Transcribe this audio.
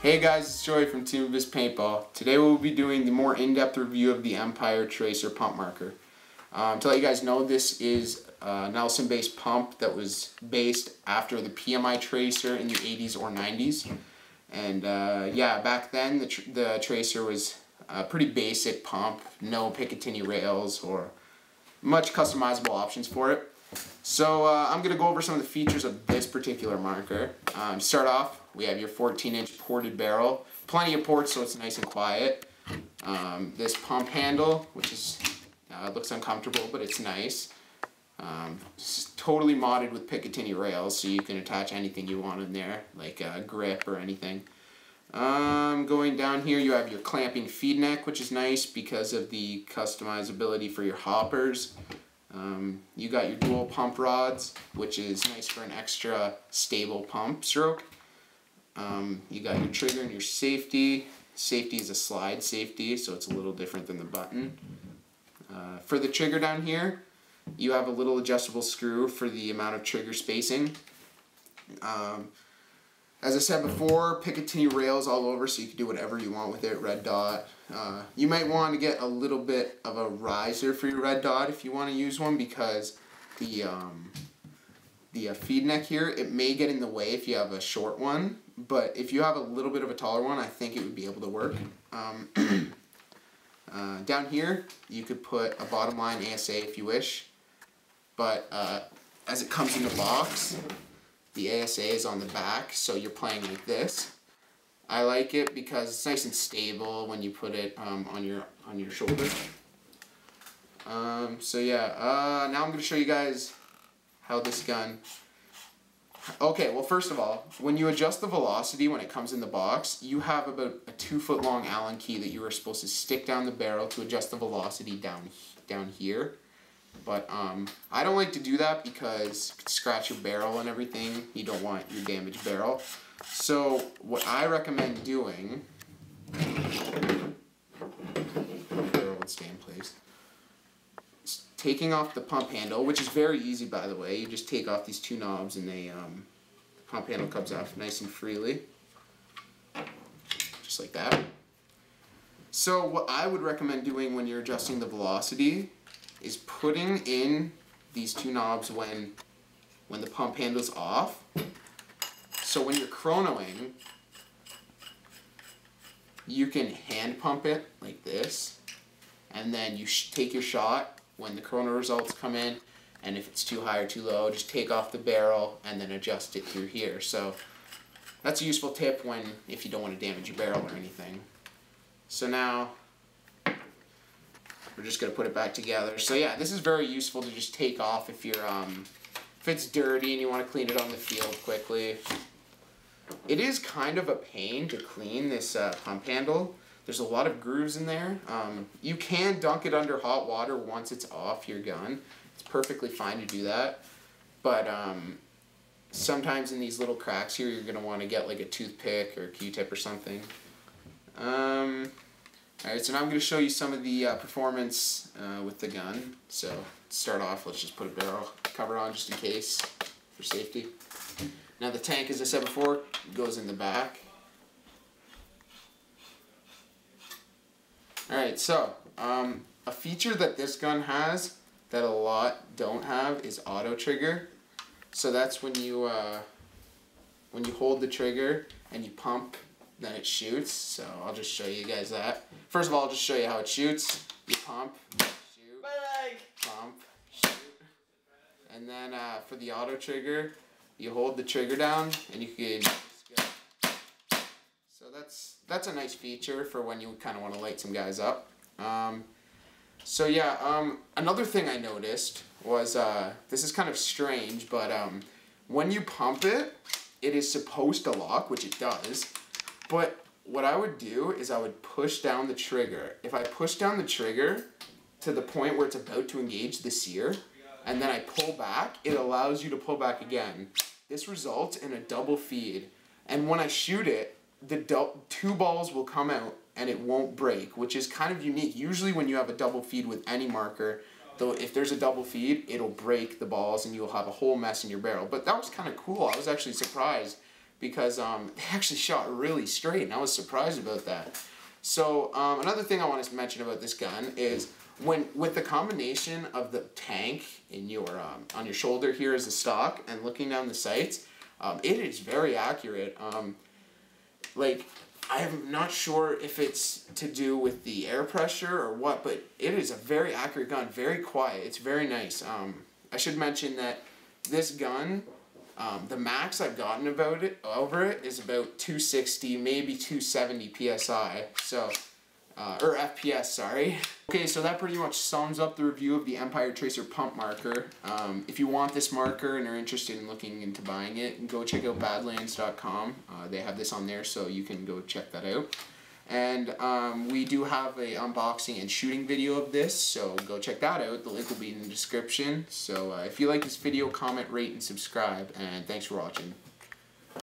Hey guys, it's Joey from Team Abyss Paintball. Today we'll be doing the more in-depth review of the Empire Trracer pump marker. To let you guys know, this is a Nelson-based pump that was based after the PMI Trracer in the 80s or 90s. And yeah, back then the Trracer was a pretty basic pump, no Picatinny rails or much customizable options for it. So I'm going to go over some of the features of this particular marker. To start off, we have your 14-inch ported barrel. Plenty of ports, so it's nice and quiet. This pump handle, which is looks uncomfortable, but it's nice. It's totally modded with Picatinny rails, so you can attach anything you want in there, like a grip or anything. Going down here, you have your clamping feed neck, which is nice because of the customizability for your hoppers. You got your dual pump rods, which is nice for an extra stable pump stroke. You got your trigger and your safety. Safety is a slide safety, so it's a little different than the button. For the trigger down here, you have a little adjustable screw for the amount of trigger spacing. As I said before, Picatinny rails all over, so you can do whatever you want with it. Red dot. You might want to get a little bit of a riser for your red dot if you want to use one, because the feed neck here, it may get in the way if you have a short one, but if you have a little bit of a taller one, I think it would be able to work. Down here, you could put a bottom line ASA if you wish, but as it comes in the box, the ASA is on the back, so you're playing like this. I like it because it's nice and stable when you put it on your shoulder. So yeah, now I'm going to show you guys how this gun. Okay, well first of all, when you adjust the velocity when it comes in the box, you have about a 2-foot long Allen key that you are supposed to stick down the barrel to adjust the velocity down here. But I don't like to do that because you could scratch your barrel and everything. You don't want your damaged barrel. So what I recommend doing, barrel would stay in place, is taking off the pump handle, which is very easy by the way. You just take off these two knobs and the pump handle comes off nice and freely, just like that. So what I would recommend doing when you're adjusting the velocity is putting in these two knobs when the pump handle's off. So when you're chronoing, you can hand pump it like this, and then you take your shot when the chrono results come in, and if it's too high or too low, just take off the barrel and then adjust it through here. So that's a useful tip if you don't want to damage your barrel or anything. So now we're just going to put it back together. So yeah, this is very useful to just take off if you're if it's dirty and you want to clean it on the field quickly. It is kind of a pain to clean this pump handle. There's a lot of grooves in there. You can dunk it under hot water once it's off your gun. It's perfectly fine to do that. But sometimes in these little cracks here, you're going to want to get like a toothpick or a Q-tip or something. Alright, so now I'm going to show you some of the performance with the gun. So to start off, let's just put a barrel cover on just in case for safety. Now the tank, as I said before, goes in the back. Alright, so a feature that this gun has that a lot don't have is auto trigger. So that's when you hold the trigger and you pump, then it shoots. So I'll just show you guys that. First of all, I'll just show you how it shoots. You pump, shoot, pump, shoot. And then for the auto trigger, you hold the trigger down and you can just go. So that's a nice feature for when you kind of want to light some guys up. So yeah, another thing I noticed was, this is kind of strange, but when you pump it, it is supposed to lock, which it does. But what I would do is I would push down the trigger. If I push down the trigger to the point where it's about to engage the sear, and then I pull back, it allows you to pull back again. This results in a double feed. And when I shoot it, the two balls will come out and it won't break, which is kind of unique. Usually when you have a double feed with any marker, though if there's a double feed, it'll break the balls and you'll have a whole mess in your barrel. But that was kind of cool. I was actually surprised because they actually shot really straight, and I was surprised about that. So another thing I want to mention about this gun is with the combination of the tank in your on your shoulder here as the stock and looking down the sights, it is very accurate. Like, I'm not sure if it's to do with the air pressure or what, but it is a very accurate gun, very quiet. It's very nice. I should mention that this gun, the max I've gotten over it is about 260, maybe 270 psi. So, or FPS, sorry. Okay, so that pretty much sums up the review of the Empire Trracer pump marker. If you want this marker and are interested in looking into buying it, go check out badlands.com. They have this on there, so you can go check that out. And we do have a unboxing and shooting video of this, so go check that out. The link will be in the description. So if you like this video, comment, rate, and subscribe. And thanks for watching.